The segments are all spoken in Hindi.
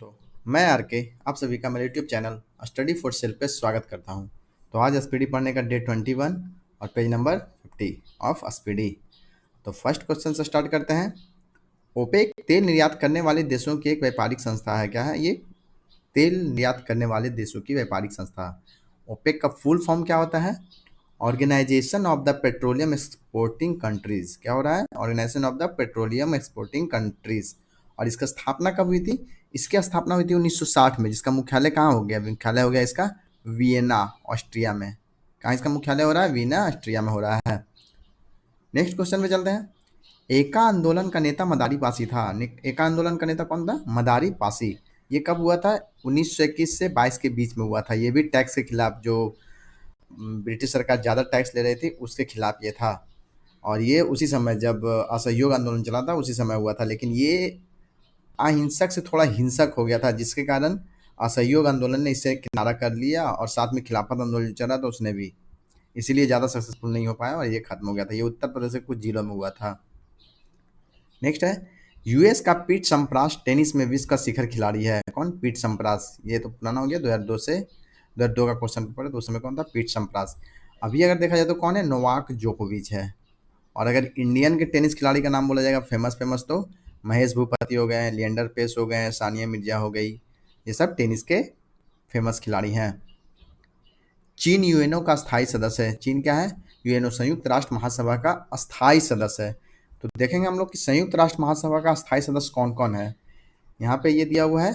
तो मैं आर के आप सभी का मेरे YouTube channel study for sale पे स्वागत करता हूं। तो आज एसपीडी पढ़ने का डे 21 और पेज नंबर 50 ऑफ एसपीडी। तो फर्स्ट क्वेश्चन से स्टार्ट करते हैं। ओपेक तेल निर्यात करने वाले देशों की एक व्यापारिक संस्था है। क्या है ये? तेल निर्यात करने वाले देशों की व्यापारिक संस्था। ओपेक का फुल फॉर्म क्या होता है? Organisation of the petroleum exporting countries. क्या हो रहा है? Organisation of the petroleum exporting countries. और इसका स्थापना कब हुई थी? इसकी स्थापना हुई थी 1960 में, जिसका मुख्यालय कहाँ हो गया? मुख्यालय हो गया इसका वियना, ऑस्ट्रिया में। कहाँ इसका मुख्यालय हो रहा है? वियना, ऑस्ट्रिया में हो रहा है। नेक्स्ट क्वेश्चन पे चलते हैं। एका आंदोलन का नेता मदारी पासी था। एका आंदोलन का नेता कौन था? मदारी पासी। ये कब हुआ था? 1921 से 22 के बीच में हुआ था। ये भी टैक्स के खिलाफ, जो ब्रिटिश सरकार ज़्यादा टैक्स ले रही थी उसके खिलाफ ये था। और ये उसी समय जब असहयोग आंदोलन चला था उसी समय हुआ था, लेकिन ये अहिंसक से थोड़ा हिंसक हो गया था, जिसके कारण असहयोग आंदोलन ने इसे किनारा कर लिया और साथ में खिलाफत आंदोलन चला तो उसने भी, इसीलिए ज़्यादा सक्सेसफुल नहीं हो पाया और ये खत्म हो गया था। ये उत्तर प्रदेश के कुछ जिलों में हुआ था। नेक्स्ट है, यूएस का पीट सम्प्रास टेनिस में विश्व का शिखर खिलाड़ी है। कौन? Pete Sampras. ये तो पुराना हो गया, 2002 से 2002 का क्वेश्चन पेपर है, तो उस समय कौन था? Pete Sampras. अभी अगर देखा जाए तो कौन है? नोवाक जोकोविच है। और अगर इंडियन के टेनिस खिलाड़ी का नाम बोला जाएगा फेमस फेमस, तो महेश भूपति हो गए, लिएंडर पेस हो गए, सानिया मिर्जा हो गई। ये सब टेनिस के फेमस खिलाड़ी हैं। चीन यूएनओ का स्थायी सदस्य है। चीन क्या है? यूएनओ, संयुक्त राष्ट्र महासभा का अस्थायी सदस्य है। तो देखेंगे हम लोग कि संयुक्त राष्ट्र महासभा का अस्थायी सदस्य कौन कौन है। यहाँ पे ये दिया हुआ है,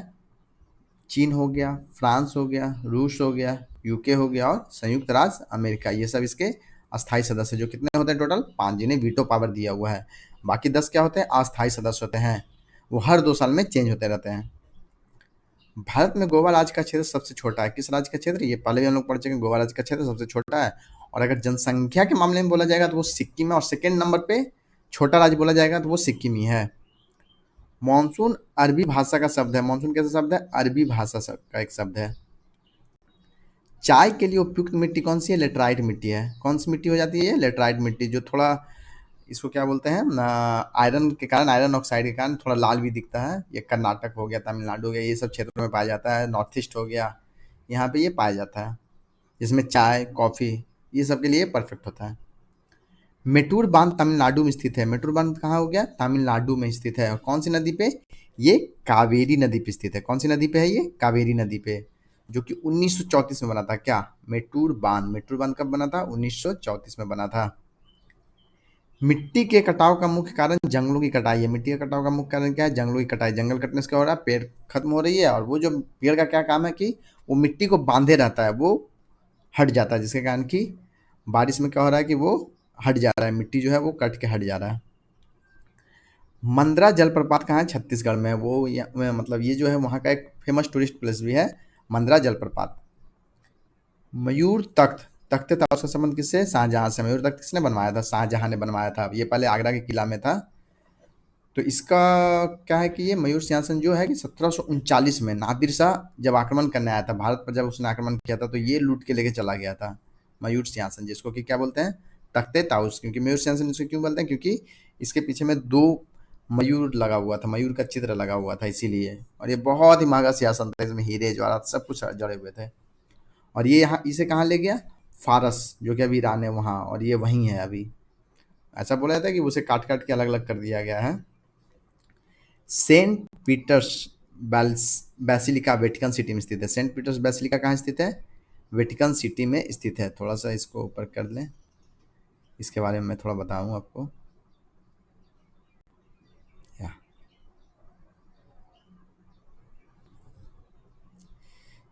चीन हो गया, फ्रांस हो गया, रूस हो गया, यूके हो गया और संयुक्त राज्य अमेरिका। ये सब इसके अस्थायी सदस्य, जो कितने होते हैं टोटल? 5, जिन्हें वीटो पावर दिया हुआ है। बाकी 10 क्या होते हैं? अस्थायी सदस्य होते हैं। वो हर 2 साल में चेंज होते रहते हैं। भारत में गोवा राज्य का क्षेत्र सबसे छोटा है। किस राज्य का क्षेत्र? ये पहले भी हम लोग पढ़ चुके हैं, गोवा राज्य का क्षेत्र सबसे छोटा है। और अगर जनसंख्या के मामले में बोला जाएगा तो वो सिक्किम है, और सेकेंड नंबर पे छोटा राज्य बोला जाएगा तो वो सिक्किम ही है। मानसून अरबी भाषा का शब्द है। मानसून कैसा शब्द है? अरबी भाषा का एक शब्द है। चाय के लिए उपयुक्त मिट्टी कौन सी है? लेटराइट मिट्टी है। कौन सी मिट्टी हो जाती है ये? लेटराइट मिट्टी, जो थोड़ा इसको क्या बोलते हैं, आयरन के कारण, आयरन ऑक्साइड के कारण थोड़ा लाल भी दिखता है। ये कर्नाटक हो गया, तमिलनाडु हो गया, ये सब क्षेत्रों में पाया जाता है। नॉर्थ ईस्ट हो गया, यहाँ पे ये पाया जाता है, जिसमें चाय, कॉफ़ी, ये सब के लिए परफेक्ट होता है। मेटूर बांध तमिलनाडु में स्थित है। मेटूर बांध कहाँ हो गया? तमिलनाडु में स्थित है। और कौन सी नदी पे? ये कावेरी नदी पे स्थित है। कौन सी नदी पे है ये? कावेरी नदी पे, जो कि 1934 में बना था। क्या? मेटूर बांध। मेटूर बांध कब बना था? 1934 में बना था। मिट्टी के कटाव का मुख्य कारण जंगलों की कटाई है। मिट्टी के कटाव का मुख्य कारण क्या है? जंगलों की कटाई। जंगल कटने से क्या हो रहा है? पेड़ खत्म हो रही है, और वो जो पेड़ का क्या काम है कि वो मिट्टी को बांधे रहता है, वो हट जाता है, जिसके कारण कि बारिश में क्या हो रहा है कि वो हट जा रहा है, मिट्टी जो है वो कट के हट जा रहा है। मंदरा जलप्रपात कहाँ है? छत्तीसगढ़ में है। वो मतलब ये जो है वहाँ का एक फेमस टूरिस्ट प्लेस भी है, मंदरा जलप्रपात। मयूर तख्त। तख्त था, उसका संबंध किससे? शाहजहां से। मयूर तख्त किसने बनवाया था? शाहजहां ने बनवाया था। ये पहले आगरा के किला में था। तो इसका क्या है कि ये मयूर सिंहासन जो है कि 1739 में नादिर शाह जब आक्रमण करने आया था भारत पर, जब उसने आक्रमण किया था तो ये लूट के लेके चला गया था मयूर सिंहासन, जिसको कि क्या बोलते हैं? तख्ते ताउस। क्योंकि मयूर सिंहासन इसको क्यों बोलते हैं? क्योंकि इसके पीछे में 2 मयूर लगा हुआ था, मयूर का चित्र लगा हुआ था, इसीलिए। और ये बहुत ही महंगा सिंहासन था, इसमें हीरे जवाहरात सब कुछ जड़े हुए थे। और ये यहाँ इसे कहाँ ले गया? फारस, जो कि अभी ईरान है वहाँ, और ये वहीं है अभी। ऐसा बोला जाता है कि उसे काट काट के अलग अलग कर दिया गया है। Saint Peter's Basilica Vatican City में स्थित है। सेंट पीटर्स बेसिलिका कहाँ स्थित है? वेटिकन सिटी में स्थित है। थोड़ा सा इसको ऊपर कर लें, इसके बारे में मैं थोड़ा बताऊँ आपको। या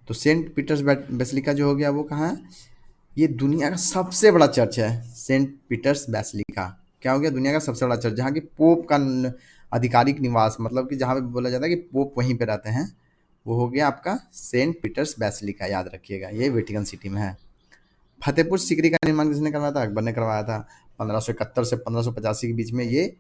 तो सेंट पीटर्स बेसिलिका जो हो गया वो कहाँ है? ये दुनिया का सबसे बड़ा चर्च है, सेंट पीटर्स बेसिलिका। क्या हो गया? दुनिया का सबसे बड़ा चर्च, जहाँ की पोप का आधिकारिक निवास, मतलब कि जहाँ पे बोला जाता है कि पोप वहीं पे रहते हैं, वो हो गया आपका सेंट पीटर्स बेसिलिका। याद रखिएगा, ये वेटिकन सिटी में है। फतेहपुर सीकरी का निर्माण किसने करवाया था? अकबर ने करवाया था। 1571 से 1585 के बीच में ये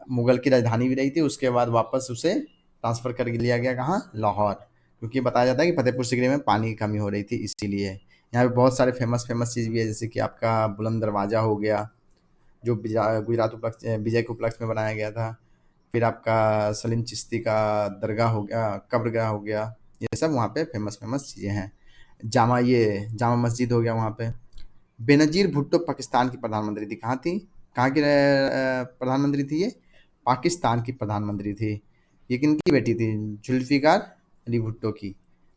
मुगल की राजधानी भी रही थी। उसके बाद वापस उसे ट्रांसफ़र कर लिया गया कहाँ? लाहौर। क्योंकि बताया जाता है कि फतेहपुर सीकरी में पानी की कमी हो रही थी, इसीलिए। यहाँ पे बहुत सारे फेमस फेमस चीज़ भी है, जैसे कि आपका बुलंद दरवाज़ा हो गया, जो गुजरात उपलक्ष्य विजय के उपलक्ष्य में बनाया गया था। फिर आपका सलीम चिश्ती का दरगाह हो गया, कब्रगाह हो गया, ये सब वहाँ पे फेमस फेमस चीज़ें हैं। जामा मस्जिद हो गया वहाँ पे। बेनज़ीर भुट्टो पाकिस्तान की प्रधानमंत्री थी। कहाँ थी? कहाँ की प्रधानमंत्री थी ये? पाकिस्तान की प्रधानमंत्री थी। ये किनकी बेटी थी? जुल्फ़िकार अली भुट्टो की।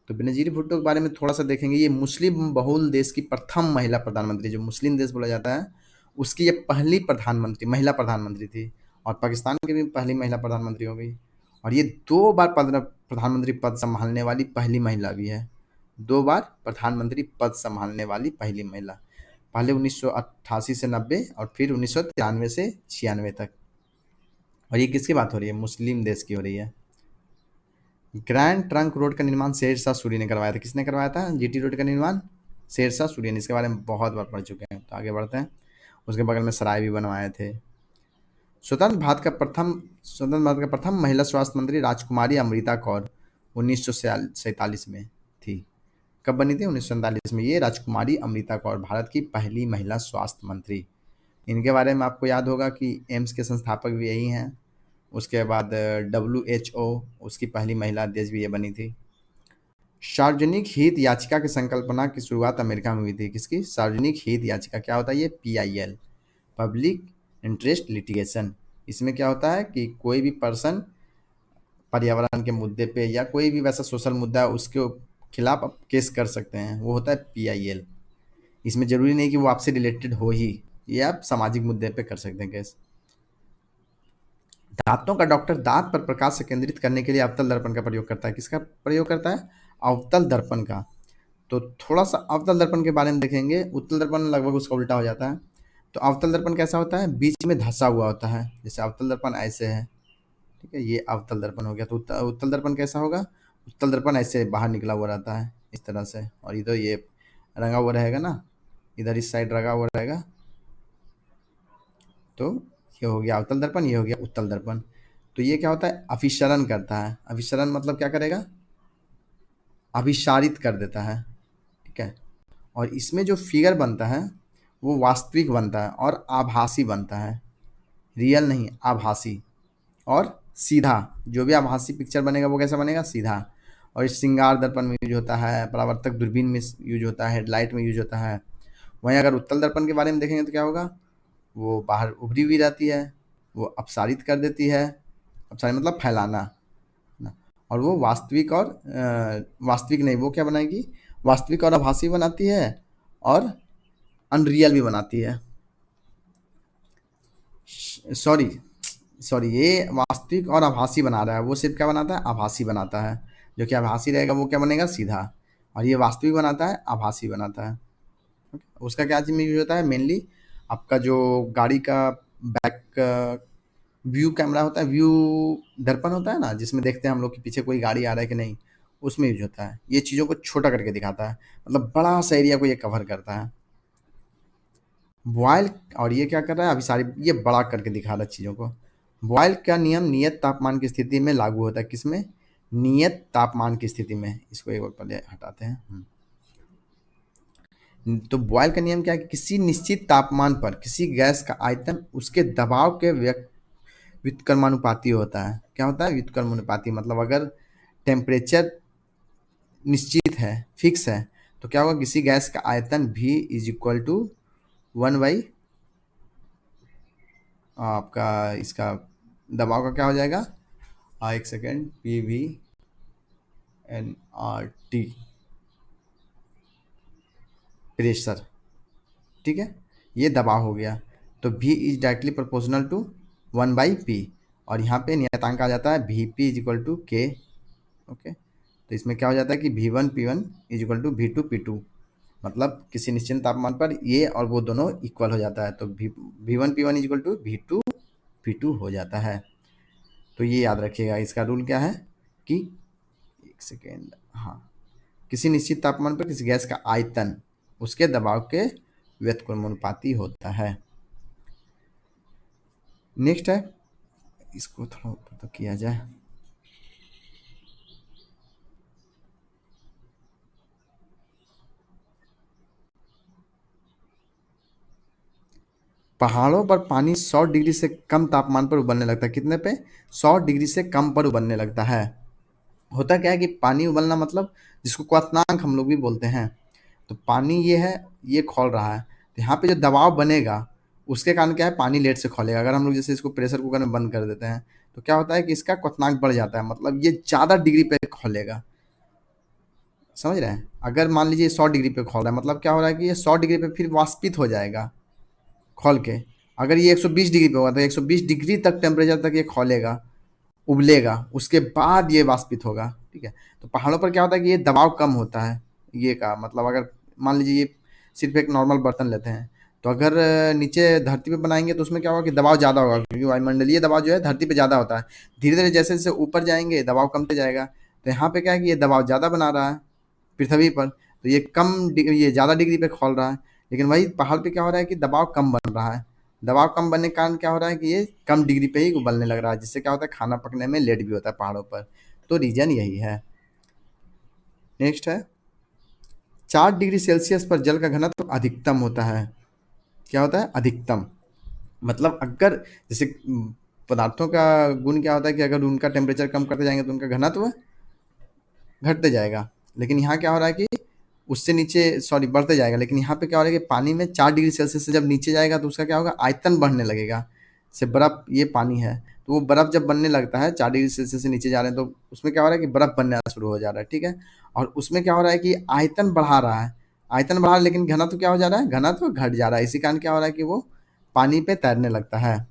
तो बेनज़ीर भुट्टो के बारे में थोड़ा-सा देखेंगे। ये मुस्लिम बहुल देश की प्रथम महिला प्रधानमंत्री, जो मुस्लिम देश बोला जाता है, उसकी ये पहली महिला प्रधानमंत्री थी। और पाकिस्तान की भी पहली महिला प्रधानमंत्री हो गई। और ये 2 बार प्रधानमंत्री पद सँभालने वाली पहली महिला भी है। 2 बार प्रधानमंत्री पद सँभालने वाली पहली महिला। पहले 1988 से 90 और फिर 1993 से 96 तक। और ये किसकी बात हो रही है? मुस्लिम देश की हो रही है। ग्रैंड ट्रंक रोड का निर्माण शेरशाह सूरी ने करवाया था। किसने करवाया था जीटी रोड का निर्माण? शेरशाह सूरी ने। इसके बारे में बहुत बार पढ़ चुके हैं, तो आगे बढ़ते हैं। उसके बगल में सराय भी बनवाए थे। स्वतंत्र भारत का प्रथम महिला स्वास्थ्य मंत्री राजकुमारी अमृता कौर 1947 में थी। कब बनी थी? 1947 में। ये राजकुमारी अमृता कौर भारत की पहली महिला स्वास्थ्य मंत्री। इनके बारे में आपको याद होगा कि एम्स के संस्थापक भी यही हैं। उसके बाद WHO, उसकी पहली महिला अध्यक्ष भी ये बनी थी। सार्वजनिक हित याचिका की संकल्पना की शुरुआत अमेरिका में हुई थी। किसकी? सार्वजनिक हित याचिका। क्या होता है ये? PIL, public interest litigation. इसमें क्या होता है कि कोई भी पर्सन पर्यावरण के मुद्दे पे या कोई भी वैसा सोशल मुद्दा है, उसके खिलाफ आप केस कर सकते हैं, वो होता है PIL। इसमें जरूरी नहीं कि वो आपसे रिलेटेड हो ही, ये आप सामाजिक मुद्दे पे कर सकते हैं केस। दांतों का डॉक्टर दांत पर प्रकाश से केंद्रित करने के लिए अवतल दर्पण का प्रयोग करता है। किसका प्रयोग करता है? अवतल दर्पण का। तो थोड़ा सा अवतल दर्पण के बारे में देखेंगे। उत्तल दर्पण लगभग उसका उल्टा हो जाता है। तो अवतल दर्पण कैसा होता है? बीच में धंसा हुआ होता है। जैसे अवतल दर्पण ऐसे है, ठीक है, ये अवतल दर्पण हो गया। तो उत्तल दर्पण कैसा होगा? उत्तल दर्पण ऐसे बाहर निकला हुआ रहता है, इस तरह से। और इधर ये रंगा हुआ रहेगा ना, इधर इस साइड रंगा हुआ रहेगा। तो ये हो गया अवतल दर्पण, ये हो गया उत्तल दर्पण। तो ये क्या होता है? अभिसरण करता है। अभिसरण मतलब क्या करेगा? अभिसारित कर देता है, ठीक है। और इसमें जो फिगर बनता है वो वास्तविक बनता है और आभासी बनता है, रियल नहीं, आभासी। और सीधा, जो भी आभासी पिक्चर बनेगा वो कैसा बनेगा? सीधा। और इस श्रृंगार दर्पण में यूज होता है, परावर्तक दूरबीन में यूज होता है, हेडलाइट में यूज होता है। वहीं अगर उत्तल दर्पण के बारे में देखेंगे तो क्या होगा? वो बाहर उभरी हुई रहती है, वो अपसारित कर देती है। अपसारित मतलब फैलाना ना। और वो वास्तविक नहीं, वो क्या बनाएगी? वास्तविक और आभासी बनाती है और अनरियल भी बनाती है। सॉरी सॉरी, ये वास्तविक और आभासी बना रहा है, वो सिर्फ क्या बनाता है? आभासी बनाता है। जो कि आभासी रहेगा वो क्या बनेगा? सीधा। और ये वास्तविक बनाता है, आभासी बनाता है। उसका क्या चीज़ में यूज होता है? मेनली आपका जो गाड़ी का बैक व्यू कैमरा होता है, व्यू दर्पण होता है ना, जिसमें देखते हैं हम लोग कि पीछे कोई गाड़ी आ रहा है कि नहीं, उसमें यूज होता है। ये चीज़ों को छोटा करके दिखाता है, मतलब बड़ा सा एरिया को ये कवर करता है। बॉयल, और ये क्या कर रहा है? अभी सारी ये बड़ा करके दिखा रहा है चीज़ों को। बॉयल का नियम नियत तापमान की स्थिति में लागू होता है। किसमें? नियत तापमान की स्थिति में। इसको एक बार पहले हटाते हैं। तो बॉयल का नियम क्या है कि किसी निश्चित तापमान पर किसी गैस का आयतन उसके दबाव के व्युत्क्रमानुपाती होता है। क्या होता है? व्युत्क्रमानुपाती। मतलब अगर टेम्परेचर निश्चित है, फिक्स है, तो क्या होगा? किसी गैस का आयतन V इज इक्वल टू 1/, आपका इसका दबाव का क्या हो जाएगा? एक सेकेंड, PV/NRT, प्रेशर, ठीक है। ये दबाव हो गया। तो V is directly proportional to 1/P। और यहाँ पे नियतांक आ जाता है VP is equal to K। Okay, तो इसमें क्या हो जाता है कि V1P1 is equal to V2P2। मतलब किसी निश्चित तापमान पर ये और वो दोनों इक्वल हो जाता है, तो V1P1 is equal to V2P2 हो जाता है। तो ये याद रखिएगा। इसका रूल क्या है कि, एक सेकेंड, हाँ, किसी निश्चित तापमान पर किसी गैस का आयतन उसके दबाव के व्युत्क्रमानुपाती होता है। नेक्स्ट है, इसको थोड़ा ऊपर तो किया जाए। पहाड़ों पर पानी 100 डिग्री से कम तापमान पर उबलने लगता है। कितने पे? 100 डिग्री से कम पर उबलने लगता है। होता क्या है कि पानी उबलना मतलब जिसको क्वथनांक हम लोग भी बोलते हैं। तो पानी ये है, ये खौल रहा है, तो यहाँ पे जो दबाव बनेगा उसके कारण क्या है, पानी लेट से खौलेगा। अगर हम लोग जैसे इसको प्रेशर कुकर में बंद कर देते हैं तो क्या होता है कि इसका क्वथनांक बढ़ जाता है, मतलब ये ज़्यादा डिग्री पे खौलेगा। समझ रहे हैं? अगर मान लीजिए 100 डिग्री पे खौल रहा है, मतलब क्या हो रहा है कि ये 100 डिग्री पे फिर वाष्पित हो जाएगा खौल के। अगर ये 120 डिग्री पे होगा तो 120 डिग्री तक टेम्परेचर तक ये खौलेगा, उबलेगा, उसके बाद ये वाष्पित होगा। ठीक है? तो पहाड़ों पर क्या होता है कि ये दबाव कम होता है। ये का मतलब अगर मान लीजिए ये सिर्फ एक नॉर्मल बर्तन लेते हैं, तो अगर नीचे धरती पे बनाएंगे तो उसमें क्या होगा कि दबाव ज़्यादा होगा, क्योंकि वायुमंडलीय दबाव जो है धरती पे ज़्यादा होता है। धीरे धीरे जैसे जैसे ऊपर जाएंगे दबाव कमते जाएगा। तो यहाँ पे क्या है कि ये दबाव ज़्यादा बना रहा है पृथ्वी पर, तो ये ये ज़्यादा डिग्री पे खोल रहा है। लेकिन वही पहाड़ पे क्या हो रहा है कि दबाव कम बन रहा है। दबाव कम बनने के कारण क्या हो रहा है कि ये कम डिग्री पे ही उबलने लग रहा है, जिससे क्या होता है खाना पकने में लेट भी होता है पहाड़ों पर। तो रीजन यही है। नेक्स्ट है, 4 डिग्री सेल्सियस पर जल का घनत्व अधिकतम होता है। क्या होता है? अधिकतम। मतलब अगर जैसे पदार्थों का गुण क्या होता है कि अगर उनका टेम्परेचर कम करते जाएंगे तो उनका घनत्व घटते जाएगा। लेकिन यहाँ क्या हो रहा है कि उससे नीचे सॉरी बढ़ते जाएगा। लेकिन यहाँ पे क्या हो रहा है कि पानी में 4 डिग्री सेल्सियस से जब नीचे जाएगा तो उसका क्या होगा, आयतन बढ़ने लगेगा। जैसे बर्फ़, ये पानी है तो वो बर्फ़ जब बनने लगता है 4 डिग्री सेल्सियस से नीचे जा रहे हैं तो उसमें क्या हो रहा है कि बर्फ़ बनना शुरू हो जा रहा है। ठीक है? और उसमें क्या हो रहा है कि आयतन बढ़ा रहा है, आयतन बढ़ा रहा है, लेकिन घनत्व क्या हो जा रहा है, घनत्व घट जा रहा है। इसी कारण क्या हो रहा है कि वो पानी पे तैरने लगता है।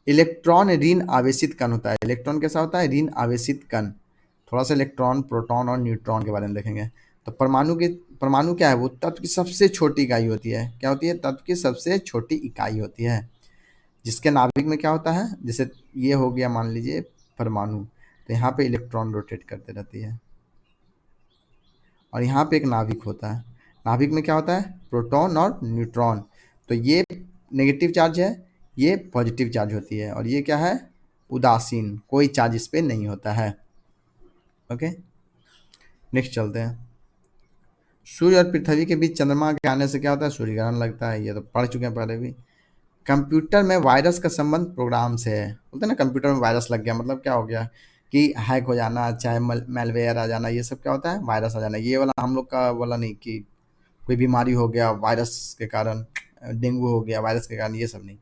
इलेक्ट्रॉन ऋण आवेशित कण होता है। इलेक्ट्रॉन कैसा होता है? ऋण आवेशित कण। थोड़ा सा इलेक्ट्रॉन, प्रोटॉन और न्यूट्रॉन के बारे में देखेंगे। तो परमाणु क्या है? वो तत्व की सबसे छोटी इकाई होती है। क्या होती है? तत्व की सबसे छोटी इकाई होती है, जिसके नाभिक में क्या होता है, जैसे ये हो गया मान लीजिए परमाणु, तो यहाँ पे इलेक्ट्रॉन रोटेट करते रहती है और यहाँ पे एक नाभिक होता है। नाभिक में क्या होता है? प्रोटॉन और न्यूट्रॉन। तो ये नेगेटिव चार्ज है, ये पॉजिटिव चार्ज होती है, और ये क्या है? उदासीन, कोई चार्ज इस पे नहीं होता है। ओके, नेक्स्ट चलते हैं। सूर्य और पृथ्वी के बीच चंद्रमा के आने से क्या होता है? सूर्य ग्रहण लगता है। ये तो पढ़ चुके हैं पहले भी। कंप्यूटर में वायरस का संबंध प्रोग्राम से है। बोलते हैं ना कंप्यूटर में वायरस लग गया, मतलब क्या हो गया कि हैक हो जाना, चाहे मेलवेयर आ जाना, ये सब क्या होता है? वायरस आ जाना। ये वाला हम लोग का वाला नहीं कि कोई बीमारी हो गया वायरस के कारण, डेंगू हो गया वायरस के कारण, ये सब नहीं।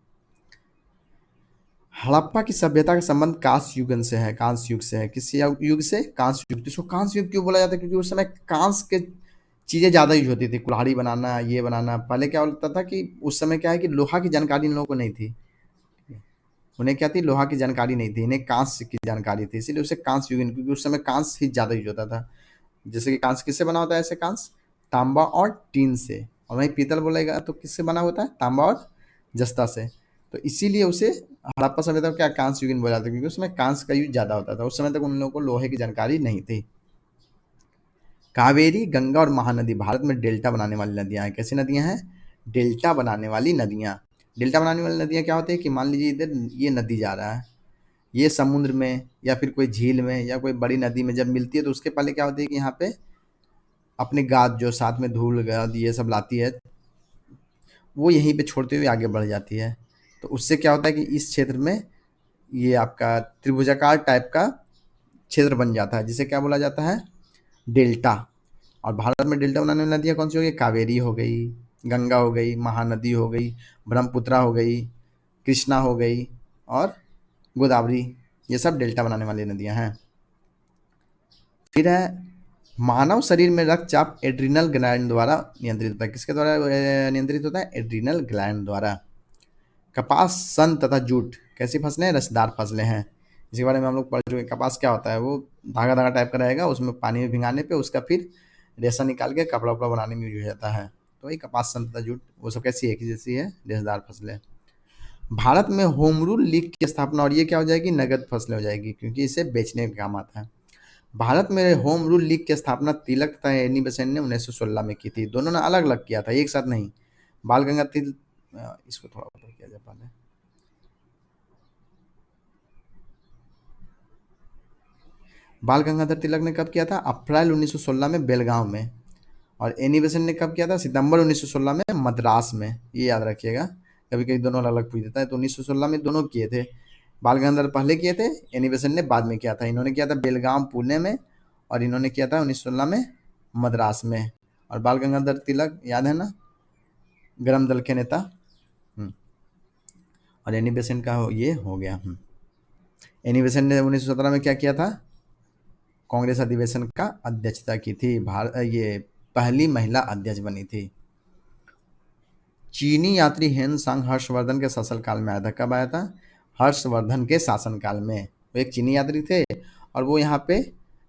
हड़प्पा की सभ्यता का संबंध कांस्य युग से है। कांस्य युग से है। किस युग से? कांस्य युग। इसको कांस्य युग क्यों बोला जाता है? क्योंकि उस समय कांस्य के चीज़ें ज़्यादा यूज होती थी। कुल्हाड़ी बनाना, ये बनाना। पहले क्या होता था कि उस समय क्या है कि लोहा की जानकारी इन लोगों को नहीं थी। उन्हें क्या थी? लोहा की जानकारी नहीं थी, इन्हें कांस्य की जानकारी थी, इसीलिए उसे कांस्य युग, क्योंकि उस समय कांस्य ही ज़्यादा यूज होता था। जैसे कि कांस्य किससे बना होता है? ऐसे कांस्य तांबा और टीन से। और वहीं पीतल बोलेगा तो किससे बना होता है? तांबा और जस्ता से। तो इसीलिए उसे हड़प्पा सभ्यता को क्या कांस्य युगीन बोला जाता है, क्योंकि उसमें कांस्य का यूज ज़्यादा होता था। उस समय तक उन लोगों को लोहे की जानकारी नहीं थी। कावेरी, गंगा और महानदी भारत में डेल्टा बनाने वाली नदियाँ हैं। कैसी नदियाँ हैं? डेल्टा बनाने वाली नदियाँ। डेल्टा बनाने वाली नदियाँ क्या होती है कि मान लीजिए इधर ये नदी जा रहा है, ये समुद्र में या फिर कोई झील में या कोई बड़ी नदी में जब मिलती है तो उसके पहले क्या होती है कि यहाँ पे अपने गाद जो साथ में धूल गाद ये सब लाती है, वो यहीं पे छोड़ते हुए आगे बढ़ जाती है। तो उससे क्या होता है कि इस क्षेत्र में ये आपका त्रिभुजाकार टाइप का क्षेत्र बन जाता है, जिसे क्या बोला जाता है? डेल्टा। और भारत में डेल्टा बनाने वाली नदियाँ कौन सी हो गई? कावेरी हो गई, गंगा हो गई, महानदी हो गई, ब्रह्मपुत्रा हो गई, कृष्णा हो गई और गोदावरी। ये सब डेल्टा बनाने वाली नदियाँ हैं। फिर है, मानव शरीर में रक्तचाप एड्रिनल ग्लैंड द्वारा नियंत्रित होता है। किसके द्वारा नियंत्रित होता है? एड्रिनल ग्लैंड द्वारा। कपास, सन तथा जूट कैसी फसलें हैं? रसदार फसलें हैं। इसके बारे में हम लोग पढ़ चुके हैं। कपास क्या होता है? वो धागा धागा टाइप का रहेगा, उसमें पानी में भिंगाने पे उसका फिर रेशा निकाल के कपड़ा वपड़ा बनाने में यूज हो जाता है। तो वही कपास, सन तथा जूट, वो सब कैसी है कि जैसी है? रेशेदार फसलें। भारत में होम रूल लीग की स्थापना, और ये क्या हो जाएगी? नगद फसलें हो जाएगी, क्योंकि इसे बेचने का काम आता है। भारत में होम रूल लीग की स्थापना तिलक तथा एनी बेसेंट ने 1916 में की थी। दोनों ने अलग अलग किया था, एक साथ नहीं। बाल गंगाधर, इसको थोड़ा ऊपर किया जाए पहले। बाल गंगाधर तिलक ने कब किया था? अप्रैल 1916 में बेलगांव में। और एनी बेसेंट ने कब किया था? सितंबर 1916 में मद्रास में। ये याद रखिएगा, कभी कभी दोनों अलग अलग पूछ देता है। तो 1916 में दोनों किए थे, बाल गंगाधर पहले किए थे, एनी बेसेंट ने बाद में किया था। इन्होंने किया था बेलगाम पुणे में, और इन्होंने किया था 1916 में मद्रास में। और बाल गंगाधर तिलक याद है ना, गरम दल के नेता। और एनी बेसेंट का ये हो गया। एनी बेसेंट ने 1917 में क्या किया था, कांग्रेस अधिवेशन का अध्यक्षता की थी। ये पहली महिला अध्यक्ष बनी थी। चीनी यात्री हेन सांग हर्षवर्धन के शासनकाल में आया था। कब आया था, हर्षवर्धन के शासनकाल में। वो एक चीनी यात्री थे और वो यहाँ पे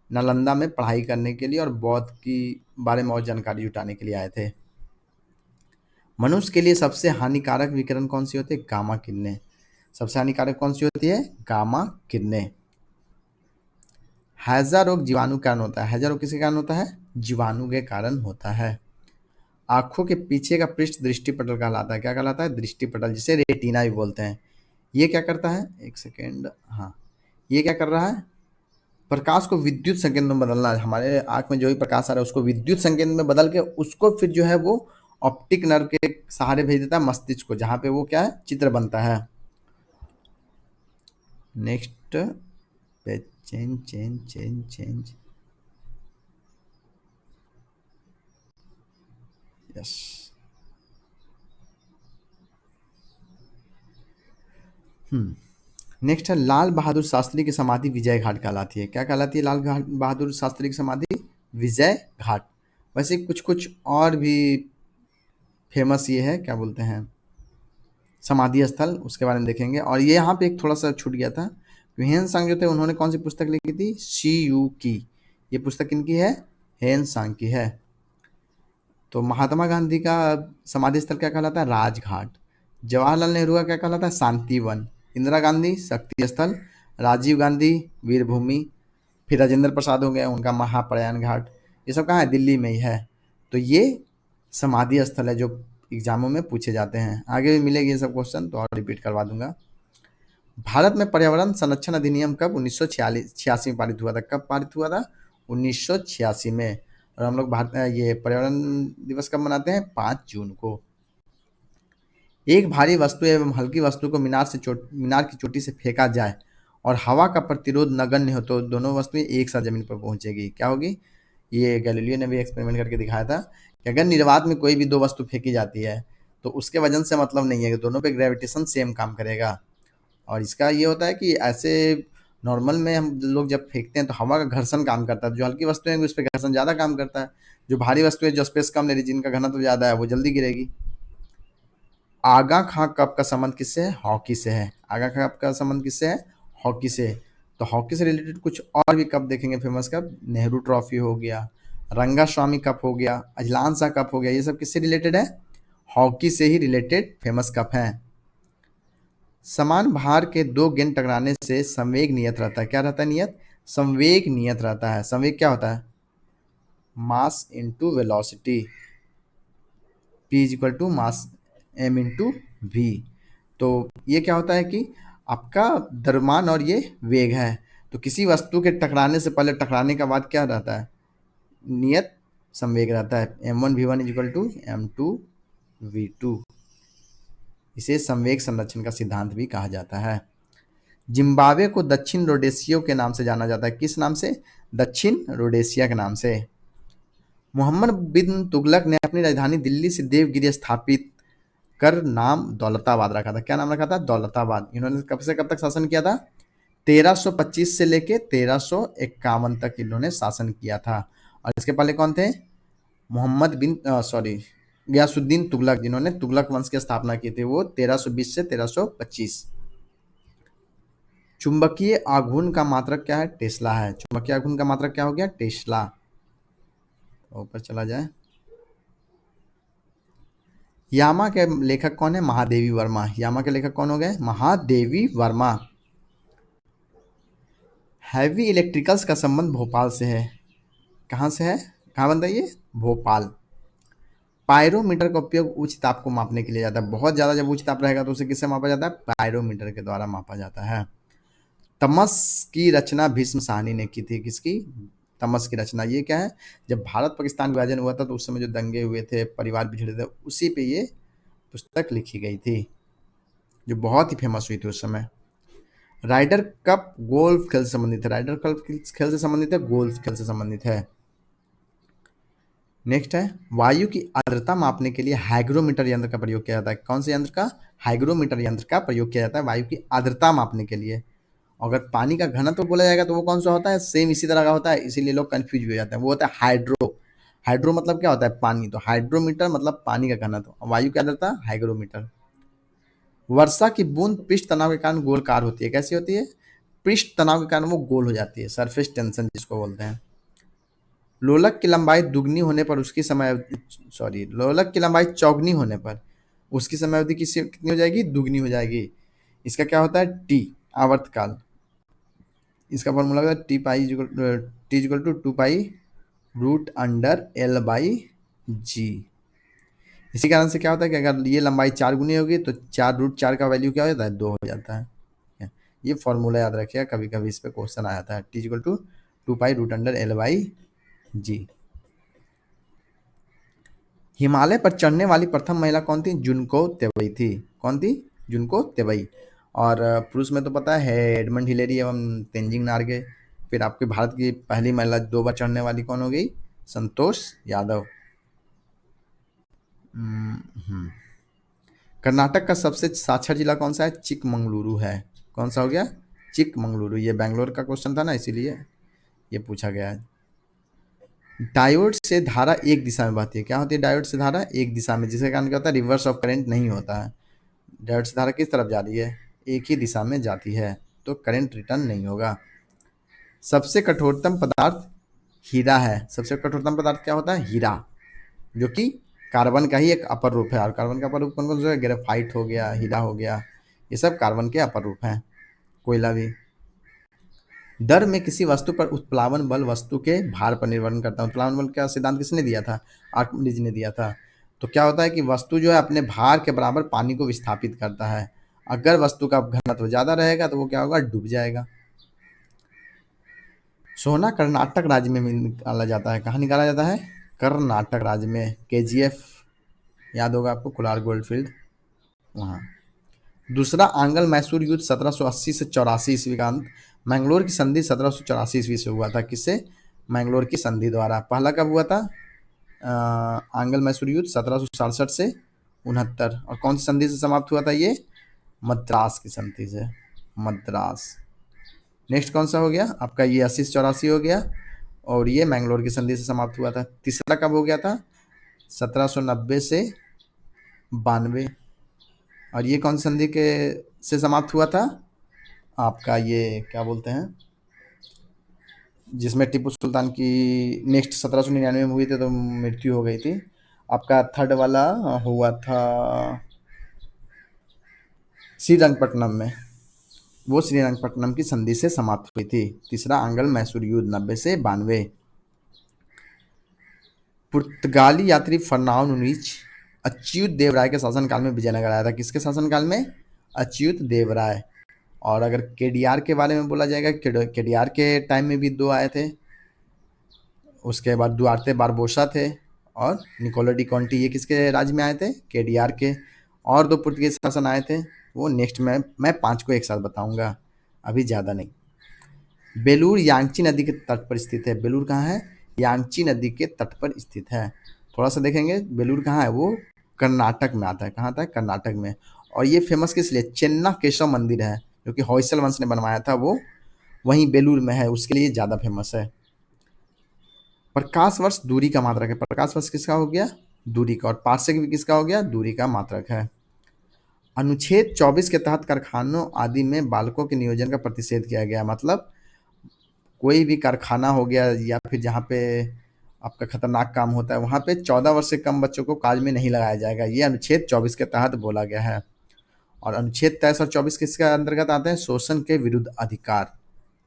नालंदा में पढ़ाई करने के लिए और बौद्ध की बारे में और जानकारी जुटाने के लिए आए थे। मनुष्य के लिए सबसे हानिकारक विकिरण कौन सी होती है, गामा किरणें। सबसे हानिकारक कौन सी होती है, गामा किरणें। हैजा रोग जीवाणु के कारण होता है। हैजा रोग किसके कारण होता है, जीवाणु के कारण होता है। आंखों के पीछे का पृष्ठ दृष्टिपटल कहलाता है। क्या कहलाता है, दृष्टिपटल, जिसे रेटिना भी बोलते हैं। ये क्या करता है, एक सेकेंड, हाँ, ये क्या कर रहा है, प्रकाश को विद्युत संकेत में बदलना है। हमारे आंख में जो भी प्रकाश आ रहा है उसको विद्युत संकेत में बदल के उसको फिर जो है वो ऑप्टिक नर्व के सहारे भेज देता है मस्तिष्क को, जहाँ पे वो क्या है, चित्र बनता है। नेक्स्ट पे चेंज यस। नेक्स्ट है लाल बहादुर शास्त्री की समाधि विजय घाट कहलाती है। क्या कहलाती है, लाल बहादुर शास्त्री की समाधि विजय घाट। वैसे कुछ कुछ और भी फेमस ये है, क्या बोलते हैं, समाधि स्थल, उसके बारे में देखेंगे। और ये यहाँ पे एक थोड़ा सा छूट गया था, हेन सांग जो थे उन्होंने कौन सी पुस्तक लिखी थी, शी यू की। ये पुस्तक किनकी है, हेन सांग की है। तो महात्मा गांधी का समाधि स्थल क्या कहलाता है, राजघाट। जवाहरलाल नेहरू का क्या कहलाता है, शांतिवन। इंदिरा गांधी शक्ति स्थल, राजीव गांधी वीरभूमि, फिर राजेंद्र प्रसाद हो गए, उनका महाप्रयाण घाट। ये सब कहाँ है, दिल्ली में ही है। तो ये समाधि स्थल है जो एग्जामों में पूछे जाते हैं। आगे भी मिलेगी ये सब क्वेश्चन, तो और रिपीट करवा दूंगा। भारत में पर्यावरण संरक्षण अधिनियम कब 1986 में पारित हुआ था। कब पारित हुआ था, 1986 में। और हम लोग भारत ये पर्यावरण दिवस कब मनाते हैं, 5 जून को। एक भारी वस्तु एवं हल्की वस्तु को मीनार की चोटी से फेंका जाए और हवा का प्रतिरोध नगण्य हो तो दोनों वस्तुएं एक साथ जमीन पर पहुंचेगी। क्या होगी, ये गैलीलियो ने भी एक्सपेरिमेंट करके दिखाया था कि अगर निर्वात में कोई भी दो वस्तु फेंकी जाती है तो उसके वजन से मतलब नहीं है कि दोनों पे ग्रेविटेशन सेम काम करेगा। और इसका ये होता है कि ऐसे नॉर्मल में हम लोग जब फेंकते हैं तो हवा का घर्षण काम करता है, जो हल्की वस्तुएं हैं उस पर घर्षण ज़्यादा काम करता है। जो भारी वस्तुएं जो स्पेस कम ले रही, जिनका घनत्व ज़्यादा है, वो जल्दी गिरेगी। आगा खां कप का संबंध किससे है, हॉकी से है। आगा खां कप का संबंध किससे है, हॉकी से। तो हॉकी से रिलेटेड कुछ और भी कप देखेंगे फेमस कप, नेहरू ट्रॉफी हो गया, रंगास्वामी कप हो गया, अजलान शाह कप हो गया। ये सब किससे रिलेटेड है, हॉकी से ही रिलेटेड फेमस कप हैं। समान भार के दो गेंद टकराने से संवेग नियत रहता है। क्या रहता है, नियत, संवेग नियत रहता है। संवेग क्या होता है, mass into velocity, P is equal to mass M into V. तो ये क्या होता है कि आपका द्रव्यमान और ये वेग है। तो किसी वस्तु के टकराने से पहले, टकराने का बाद क्या रहता है, नियत संवेग रहता है। m1v1 is equal to m2v2। इसे संवेग संरक्षण का सिद्धांत भी कहा जाता है। जिम्बाब्वे को दक्षिण रोडेशिया के नाम से जाना जाता है। किस नाम से, दक्षिण रोडेशिया के नाम से। मोहम्मद बिन तुगलक ने अपनी राजधानी दिल्ली से देवगिरी स्थापित कर नाम दौलताबाद रखा था। क्या नाम रखा था, दौलताबाद। इन्होंने कब से कब तक शासन किया था, 1325 से लेके 1351 तक इन्होंने शासन किया था। और इसके पहले कौन थे, मोहम्मद बिन गयासुद्दीन तुगलक, जिन्होंने तुगलक वंश की स्थापना की थी, वो 1320 से 1325। चुंबकीय आघूर्ण का मात्रक क्या है, टेस्ला है। चुंबकीय आघूर्ण का मात्रक क्या हो गया, टेस्ला। ऊपर चला जाए, यामा के लेखक कौन है, महादेवी वर्मा। यामा के लेखक कौन हो गए, महादेवी वर्मा। हैवी इलेक्ट्रिकल्स का संबंध भोपाल से है। कहाँ से है, कहाँ बनता है ये, भोपाल। पायरोमीटर का उपयोग उच्च ताप को मापने के लिए जाता है। बहुत ज़्यादा जब उच्च ताप रहेगा तो उसे किससे मापा जाता है, पायरोमीटर के द्वारा मापा जाता है। तमस की रचना भीष्म साहनी ने की थी। किसकी, तमस की रचना। ये क्या है, जब भारत पाकिस्तान विभाजन हुआ था तो उस समय जो दंगे हुए थे, परिवार बिछड़े थे, उसी पे ये पुस्तक लिखी गई थी। जो बहुत ही फेमस हुई थी उस समय। राइडर कप गोल्फ खेल से संबंधित है, राइडर कप खेल से संबंधित है, गोल्फ खेल से संबंधित है। नेक्स्ट है, वायु की आर्द्रता मापने के लिए हाइग्रोमीटर यंत्र का प्रयोग किया जाता है। कौन से यंत्र का? हाइग्रोमीटर यंत्र का प्रयोग किया जाता है वायु की आर्द्रता मापने के लिए। अगर पानी का घनत्व बोला जाएगा तो वो कौन सा होता है? सेम इसी तरह का होता है, इसीलिए लोग कंफ्यूज हो जाते हैं। वो होता है हाइड्रो। हाइड्रो मतलब क्या होता है? पानी। तो हाइड्रोमीटर मतलब पानी का घनत्व, वायु की आर्द्रता हाइग्रोमीटर। वर्षा की बूंद पृष्ठ तनाव के कारण गोलकार होती है। कैसी होती है? पृष्ठ तनाव के कारण वो गोल हो जाती है, सरफेस टेंशन जिसको बोलते हैं। लोलक की लंबाई दुगनी होने पर उसकी समय, सॉरी, लोलक की लंबाई चौगनी होने पर उसकी समय अवधि कितनी हो जाएगी? दुगनी हो जाएगी। इसका क्या होता है? टी, आवर्तकाल। इसका फॉर्मूला होता है T=2 pi root under L by G. इसी कारण से क्या होता है कि अगर ये लंबाई 4 गुनी होगी तो 4√4 का वैल्यू क्या हो जाता है? 2 हो जाता है। ये फॉर्मूला याद रखिएगा, कभी कभी इस पे क्वेश्चन आ जाता है। T=2 pi root under L by g. Himalaya पर चढ़ने वाली प्रथम महिला कौन थी? जुनको तेवई थी। कौन थी? जुनको तेवई। और पुरुष में तो पता है एडमंड हिलेरी एवं तेंजिंग नार्गे। फिर आपके भारत की पहली महिला 2 बार चढ़ने वाली कौन हो गई? संतोष यादव। कर्नाटक का सबसे साक्षर जिला कौन सा है? चिकमंगलुरु है। कौन सा हो गया? चिकमंगलुरु। ये बैंगलोर का क्वेश्चन था ना, इसीलिए ये पूछा गया है। डायोड से धारा एक दिशा में बहती है। क्या होती है डायोड से धारा? एक दिशा में, जिसके कारण क्या होता है? रिवर्स ऑफ करंट नहीं होता है। डायोड से धारा किस तरफ जा रही है? एक ही दिशा में जाती है, तो करंट रिटर्न नहीं होगा। सबसे कठोरतम पदार्थ हीरा है। सबसे कठोरतम पदार्थ क्या होता है? हीरा, जो कि कार्बन का ही एक अपर रूप है। और कार्बन का अपर रूप कौन कौन सा है? ग्रेफाइट हो गया, हीरा हो गया, ये सब कार्बन के अपर रूप हैं। कोयला भी। दर में किसी वस्तु पर उत्प्लावन बल वस्तु के भार पर निर्भर करता है। उत्प्लावन बल का सिद्धांत किसने दिया था? आर्किमिडीज ने दिया था। तो क्या होता है कि वस्तु जो है अपने भार के बराबर पानी को विस्थापित करता है। अगर वस्तु का घनत्व ज्यादा रहेगा तो वो क्या होगा? डूब जाएगा। सोना कर्नाटक राज्य में निकाला जाता है। कहाँ निकाला जाता है? कर्नाटक राज्य में। केजीएफ याद होगा आपको, कोलार गोल्ड फील्ड, वहाँ। दूसरा आंग्ल मैसूर युद्ध 1780 से 84 ईस्वी का अंत। मैंगलोर की संधि 1784 ईस्वी से हुआ था। किससे? मैंगलोर की संधि द्वारा। पहला कब हुआ था? आंग्ल मैसूर युद्ध 1767 से 69। और कौन सी संधि से समाप्त हुआ था ये? मद्रास की संधि से। मद्रास। नेक्स्ट कौन सा हो गया आपका? ये 80 से 84 हो गया, और ये मैंगलोर की संधि से समाप्त हुआ था। तीसरा कब हो गया था? 1790 से 92। और ये कौन सी संधि के से समाप्त हुआ था? आपका ये क्या बोलते हैं, जिसमें टीपू सुल्तान की नेक्स्ट 1799 में हुई थी तो मृत्यु हो गई थी। आपका थर्ड वाला हुआ था श्रीरंगपट्टनम में। वो श्रीरंगपट्टनम की संधि से समाप्त हुई थी। तीसरा आंग्ल मैसूर युद्ध 90 से 92। पुर्तगाली यात्री फर्नाओ नुनीज अच्युत देवराय के शासनकाल में विजयनगर आया था। किसके शासनकाल में? अच्युत देवराय। और अगर केडीआर के बारे में बोला जाएगा, केडीआर के टाइम में भी 2 आए थे। उसके बाद दुआर्ते बारबोसा थे और निकोलो डी कॉन्टी, ये किसके राज्य में आए थे? केडीआर के। और 2 पुर्तगीज शासन आए थे, वो नेक्स्ट में मैं 5 को एक साथ बताऊंगा, अभी ज़्यादा नहीं। बेलूर यांगची नदी के तट पर स्थित है। बेलूर कहाँ है? यांगची नदी के तट पर स्थित है। थोड़ा सा देखेंगे बेलूर कहाँ है, वो कर्नाटक में आता है। कहाँ आता है? कर्नाटक में। और ये फेमस किस लिए? चेन्ना केशव मंदिर है, जो कि होयसल वंश ने बनवाया था, वो वहीं बेलूर में है, उसके लिए ज़्यादा फेमस है। प्रकाश वर्ष दूरी का मात्रक है। प्रकाश वर्ष किसका हो गया? दूरी का। और पार्सेक भी किसका हो गया? दूरी का मात्रक है। अनुच्छेद 24 के तहत कारखानों आदि में बालकों के नियोजन का प्रतिषेध किया गया। मतलब कोई भी कारखाना हो गया या फिर जहाँ पे आपका खतरनाक काम होता है, वहाँ पे 14 वर्ष से कम बच्चों को काज में नहीं लगाया जाएगा। ये अनुच्छेद 24 के तहत बोला गया है। और अनुच्छेद 23 और 24 किसके अंतर्गत आते हैं? शोषण के विरुद्ध अधिकार।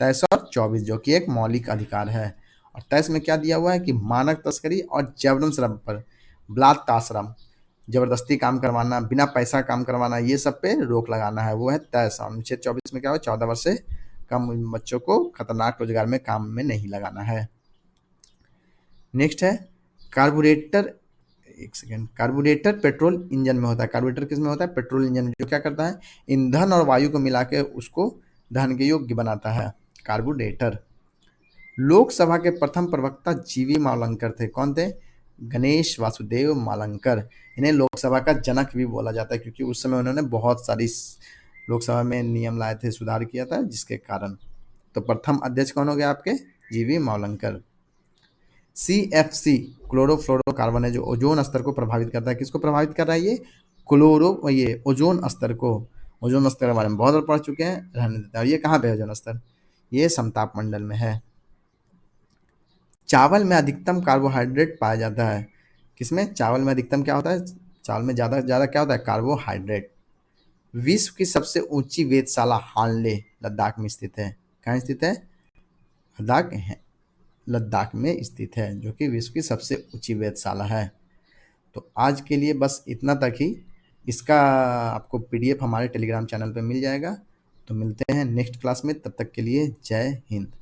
23 और 24 जो कि एक मौलिक अधिकार है। और 23 में क्या दिया हुआ है कि मानव तस्करी और जबरन श्रम पर, बलात्कार, जबरदस्ती काम करवाना, बिना पैसा काम करवाना, ये सब पे रोक लगाना है, वो है 23। अनुच्छेद 24 में क्या हो? 14 वर्ष से कम बच्चों को खतरनाक रोजगार में काम में नहीं लगाना है। नेक्स्ट है कार्बोरेटर एक सेकेंड, कार्बोरेटर पेट्रोल इंजन में होता है। कार्बोरेटर किस में होता है? पेट्रोल इंजन में, जो क्या करता है, ईंधन और वायु को मिला के उसको दहन के योग्य बनाता है, कार्बोरेटर। लोकसभा के प्रथम प्रवक्ता जीवी मावलंकर थे। कौन थे? गणेश वासुदेव मावलंकर। इन्हें लोकसभा का जनक भी बोला जाता है, क्योंकि उस समय उन्होंने बहुत सारी लोकसभा में नियम लाए थे, सुधार किया था, जिसके कारण। तो प्रथम अध्यक्ष कौन हो गया आपके? जीवी मावलंकर। CFC क्लोरोफ्लोरोकार्बन है, जो ओजोन स्तर को प्रभावित करता है। किसको प्रभावित कर रहा है ये ओजोन स्तर को। ओजोन स्तर के बारे में बहुत बार पढ़ चुके हैं, रहने देते हैं। और ये कहाँ पे है ओजोन स्तर? ये समताप मंडल में है। चावल में अधिकतम कार्बोहाइड्रेट पाया जाता है। किसमें? चावल में अधिकतम क्या होता है? चावल में ज़्यादा ज़्यादा क्या होता है? कार्बोहाइड्रेट। विश्व की सबसे ऊंची वेधशाला हानले लद्दाख में स्थित है। कहाँ स्थित है? लद्दाख में स्थित है, जो कि विश्व की सबसे ऊंची वेधशाला है। तो आज के लिए बस इतना तक ही। इसका आपको PDF हमारे टेलीग्राम चैनल पे मिल जाएगा। तो मिलते हैं नेक्स्ट क्लास में, तब तक के लिए जय हिंद।